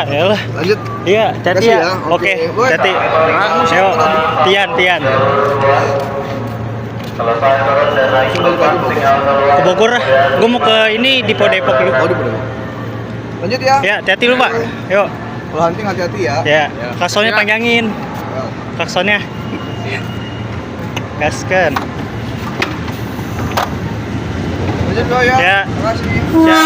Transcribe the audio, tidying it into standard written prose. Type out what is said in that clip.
Elah. Lanjut. Iya, hati ya. Oke, hati. Ayo, Tian. Ke Bogor lah. Gue mau ke ini di Depok dulu. Oh, di Depok. Lanjut ya. Ya, hati lu Pak. Yuk. Kalau hunting hati-hati ya. Ya, klaksonnya panjangin. Klaksonnya. Gaskan. Lanjut bro ya. Ya. Terima kasih. Ya.